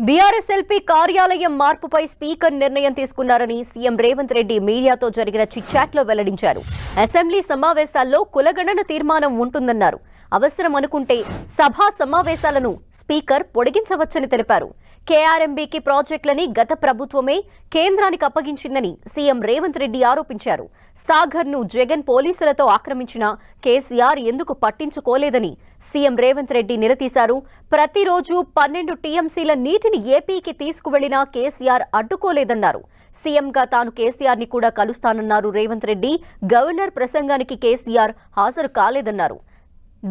BRSLP కార్యాలయం మార్పుపై speaker నిర్ణయం తీసుకున్నారని సీఎం రేవంత్ రెడ్డి మీడియాతో జరిగిన చిట్చాట్లో వెల్లడించారు. అసెంబ్లీ సమావేశాల్లో కులగణన తీర్మానం ఉంటుందన్నారు. అవసరం అనుకుంటే సభా సమావేశాలను స్పీకర్ పొడిగించవచ్చని తెలిపారు. కేఆర్ఎంబీకి ప్రాజెక్టులని గత ప్రభుత్వమే కేంద్రానికి అప్పగించిందని సీఎం రేవంత్ రెడ్డి ఆరోపించారు. సాగర్ను జగన్ పోలీసులతో ఆక్రమించిన కేసీఆర్ ఎందుకు పట్టించుకోలేదని సీఎం రేవంత్ రెడ్డి నిలదీశారు. ప్రతిరోజు 12 టీఎంసీల నీటిని ఏపీకి తీసుకువెళ్లినా కేసీఆర్ అడ్డుకోలేదన్నారు. సీఎంగా తాను కేసీఆర్ ని కూడా కలుస్తానన్నారు రేవంత్ రెడ్డి. గవర్నర్ ప్రసంగానికి కేసీఆర్ హాజరు కాలేదన్నారు.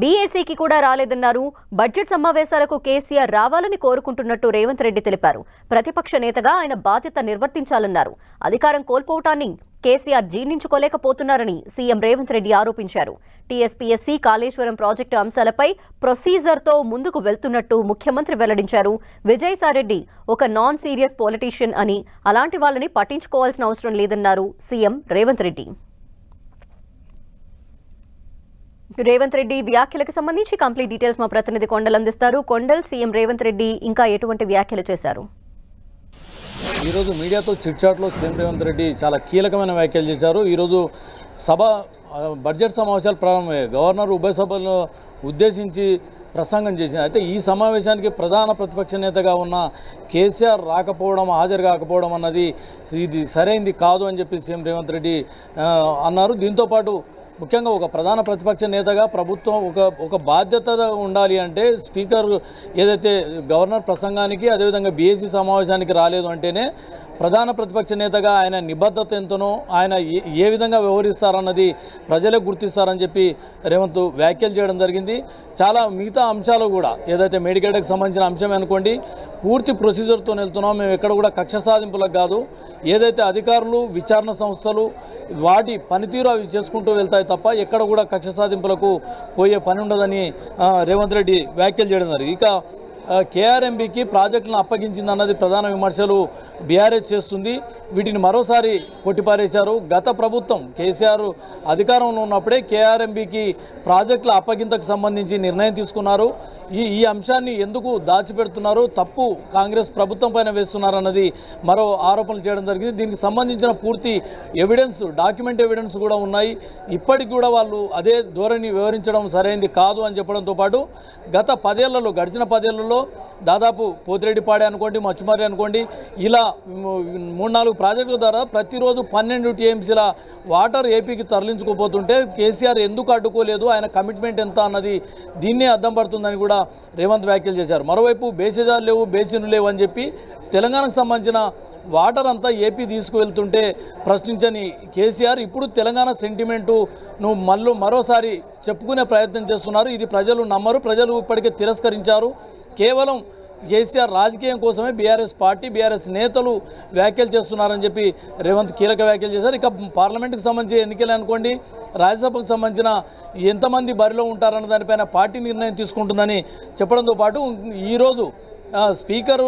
బీఏసీకి కూడా రాలేదన్నారు. బడ్జెట్ సమావేశాలకు కేసీఆర్ రావాలని కోరుకుంటున్నట్టు రేవంత్ రెడ్డి తెలిపారు. ప్రతిపక్ష నేతగా ఆయన బాధ్యత నిర్వర్తించాలన్నారు. అధికారం కోల్పోవటాన్ని కేసీఆర్ జీర్ణించుకోలేకపోతున్నారని సీఎం రేవంత్ రెడ్డి ఆరోపించారు. టీఎస్పీఎస్సీ కాళేశ్వరం ప్రాజెక్టు అంశాలపై ప్రొసీజర్తో ముందుకు వెళ్తున్నట్టు ముఖ్యమంత్రి వెల్లడించారు. విజయసాయిరెడ్డి ఒక నాన్ సీరియస్ పొలిటీషియన్ అని, అలాంటి వాళ్ళని పట్టించుకోవాల్సిన అవసరం లేదన్నారు సీఎం రేవంత్ రెడ్డి. రేవంత్ రెడ్డి వ్యాఖ్యలకు సంబంధించి కంప్లీట్ డీటెయిల్స్ మా ప్రతినిధి కొండల్ అందిస్తారు. కొండల్, సీఎం రేవంత్ రెడ్డి ఇంకా ఎటువంటి వ్యాఖ్యలు చేశారు? ఈరోజు మీడియాతో చిట్చాట్లో సీఎం రేవంత్ రెడ్డి చాలా కీలకమైన వ్యాఖ్యలు చేశారు. ఈరోజు బడ్జెట్ సమావేశాలు ప్రారంభమయ్యాయి. గవర్నర్ ఉభయ సభలను ఉద్దేశించి ప్రసంగం చేసింది. అయితే ఈ సమావేశానికి ప్రధాన ప్రతిపక్ష నేతగా ఉన్న కేసీఆర్ రాకపోవడం, హాజరు కాకపోవడం అన్నది ఇది సరైంది కాదు అని చెప్పి సీఎం రేవంత్ రెడ్డి అన్నారు. దీంతోపాటు ముఖ్యంగా ఒక ప్రధాన ప్రతిపక్ష నేతగా ప్రభుత్వం ఒక బాధ్యత ఉండాలి అంటే స్పీకర్ ఏదైతే గవర్నర్ ప్రసంగానికి అదేవిధంగా బీఏసీ సమావేశానికి రాలేదు అంటేనే ప్రధాన ప్రతిపక్ష నేతగా ఆయన నిబద్ధత ఎంతనో, ఆయన ఏ విధంగా వ్యవహరిస్తారన్నది ప్రజలే గుర్తిస్తారని చెప్పి రేవంత్ వ్యాఖ్యలు చేయడం జరిగింది. చాలా మిగతా అంశాలు కూడా ఏదైతే మేడిగడ్డకు సంబంధించిన అంశమే అనుకోండి, పూర్తి ప్రొసీజర్తో వెళ్తున్నాం. మేము ఎక్కడ కూడా కక్ష సాధింపులకు కాదు, ఏదైతే అధికారులు విచారణ సంస్థలు వాటి పనితీరు అవి చేసుకుంటూ వెళ్తాయి తప్ప ఎక్కడ కూడా కక్ష సాధింపులకు పోయే పని ఉండదని రేవంత్ రెడ్డి వ్యాఖ్యలు చేయడం జరిగింది. ఇక కేఆర్ఎంబీకి ప్రాజెక్టులను అప్పగించింది అన్నది ప్రధాన విమర్శలు బీఆర్ఎస్ చేస్తుంది. వీటిని మరోసారి కొట్టిపారేశారు. గత ప్రభుత్వం కేసీఆర్ అధికారంలో ఉన్నప్పుడే కేఆర్ఎంబీకి ప్రాజెక్టుల అప్పగింతకు సంబంధించి నిర్ణయం తీసుకున్నారు. ఈ అంశాన్ని ఎందుకు దాచిపెడుతున్నారు, తప్పు కాంగ్రెస్ ప్రభుత్వం పైన వేస్తున్నారన్నది మరో ఆరోపణలు చేయడం జరిగింది. దీనికి సంబంధించిన పూర్తి ఎవిడెన్స్, డాక్యుమెంట్ ఎవిడెన్స్ కూడా ఉన్నాయి. ఇప్పటికి కూడా వాళ్ళు అదే ధోరణి వివరించడం సరైంది కాదు అని చెప్పడంతో పాటు గత 10 ఏళ్లలో, గడిచిన 10 ఏళ్లలో దాదాపు పోతిరెడ్డిపాడే అనుకోండి, మచ్చుమారి అనుకోండి, ఇలా 3-4 ప్రాజెక్టుల ద్వారా ప్రతిరోజు 12 టీఎంసీల వాటర్ ఏపీకి తరలించుకోపోతుంటే కేసీఆర్ ఎందుకు అడ్డుకోలేదు, ఆయన కమిట్మెంట్ ఎంత అన్నది దీన్నే అద్దం పడుతుందని కూడా రేవంత్ వ్యాఖ్యలు చేశారు. మరోవైపు బేసిజాలు లేవు, బేసిన్లు లేవు అని చెప్పి తెలంగాణకు సంబంధించిన వాటర్ అంతా ఏపీ తీసుకువెళ్తుంటే ప్రశ్నించని కేసీఆర్ ఇప్పుడు తెలంగాణ సెంటిమెంటు మరోసారి చెప్పుకునే ప్రయత్నం చేస్తున్నారు. ఇది ప్రజలు నమ్మరు, ప్రజలు ఇప్పటికే తిరస్కరించారు. కేవలం కేసీఆర్ రాజకీయం కోసమే బీఆర్ఎస్ పార్టీ, బీఆర్ఎస్ నేతలు వ్యాఖ్యలు చేస్తున్నారని చెప్పి రేవంత్ కీలక వ్యాఖ్యలు చేశారు. ఇక పార్లమెంటుకు సంబంధించి ఎన్నికలు అనుకోండి, రాజ్యసభకు సంబంధించిన ఎంతమంది బరిలో ఉంటారన్న దానిపైన పార్టీ నిర్ణయం తీసుకుంటుందని చెప్పడంతో పాటు ఈరోజు స్పీకర్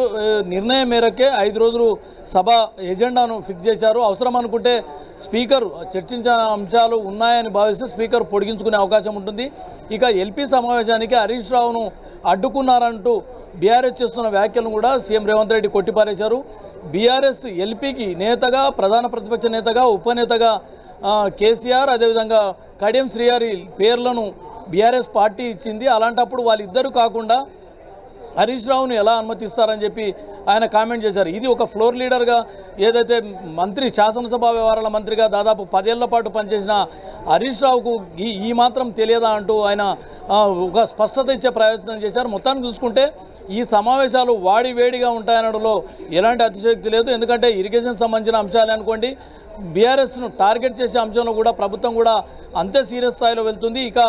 నిర్ణయం మేరకే 5 రోజులు సభ ఎజెండాను ఫిక్స్ చేశారు. అవసరం అనుకుంటే స్పీకర్ చర్చించిన అంశాలు ఉన్నాయని భావిస్తే స్పీకర్ పొడిగించుకునే అవకాశం ఉంటుంది. ఇక ఎల్పీ సమావేశానికి హరీష్ రావును అడ్డుకున్నారంటూ బీఆర్ఎస్ చేస్తున్న వ్యాఖ్యలను కూడా సీఎం రేవంత్ రెడ్డి కొట్టిపారేశారు. బీఆర్ఎస్ ఎల్పీకి నేతగా, ప్రధాన ప్రతిపక్ష నేతగా, ఉపనేతగా కేసీఆర్ అదేవిధంగా కడియం శ్రీహరి పేర్లను బీఆర్ఎస్ పార్టీ ఇచ్చింది. అలాంటప్పుడు వాళ్ళిద్దరూ కాకుండా హరీష్ రావును ఎలా అనుమతిస్తారని చెప్పి ఆయన కామెంట్ చేశారు. ఇది ఒక ఫ్లోర్ లీడర్గా ఏదైతే మంత్రి, శాసనసభ వ్యవహారాల మంత్రిగా దాదాపు 10 ఏళ్ల పాటు పనిచేసిన హరీష్ రావుకు ఈ మాత్రం తెలియదా అంటూ ఆయన ఒక స్పష్టత ఇచ్చే ప్రయత్నం చేశారు. మొత్తానికి చూసుకుంటే ఈ సమావేశాలు వేడిగా ఉంటాయనడంలో ఎలాంటి అతిశయోక్తి లేదు. ఎందుకంటే ఇరిగేషన్ సంబంధించిన అంశాలు అనుకోండి, బీఆర్ఎస్ను టార్గెట్ చేసే అంశంలో కూడా ప్రభుత్వం కూడా అంతే సీరియస్ స్థాయిలో వెళ్తుంది. ఇక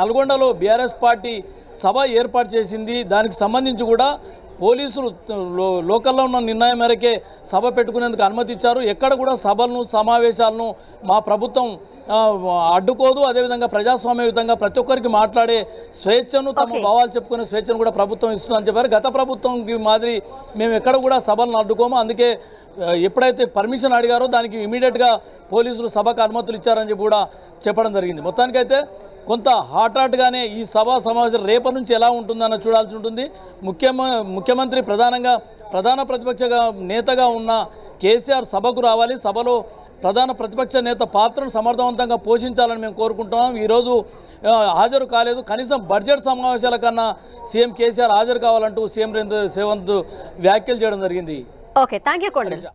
నల్గొండలో బీఆర్ఎస్ పార్టీ సభ ఏర్పాటు చేసింది. దానికి సంబంధించి కూడా పోలీసులు లోకల్లో ఉన్న నిర్ణయం మేరకే సభ పెట్టుకునేందుకు అనుమతి ఇచ్చారు. ఎక్కడ కూడా సభలను, సమావేశాలను మా ప్రభుత్వం అడ్డుకోదు. అదేవిధంగా ప్రజాస్వామ్యయుతంగా ప్రతి ఒక్కరికి మాట్లాడే స్వేచ్ఛను, తమ భావాలు చెప్పుకునే స్వేచ్ఛను కూడా ప్రభుత్వం ఇస్తుందని చెప్పారు. గత ప్రభుత్వం మాదిరి మేము ఎక్కడ కూడా సభలను అడ్డుకోము. అందుకే ఎప్పుడైతే పర్మిషన్ అడిగారో దానికి ఇమీడియట్గా పోలీసులు సభకు అనుమతులు ఇచ్చారని చెప్పి కూడా చెప్పడం జరిగింది. మొత్తానికైతే కొంత హాట్గానే ఈ సభా సమావేశం రేపటి నుంచి ఎలా ఉంటుందన్న చూడాల్సి ఉంటుంది. ముఖ్యమంత్రి ప్రధానంగా ప్రధాన ప్రతిపక్ష నేతగా ఉన్న కేసీఆర్ సభకు రావాలి, సభలో ప్రధాన ప్రతిపక్ష నేత పాత్రను సమర్థవంతంగా పోషించాలని మేము కోరుకుంటున్నాం. ఈరోజు హాజరు కాలేదు. కనీసం బడ్జెట్ సమావేశాల కన్నా సీఎం కేసీఆర్ హాజరు కావాలంటూ సీఎం రేవంత్ వ్యాఖ్యలు చేయడం జరిగింది. Okay, thank you Kondal.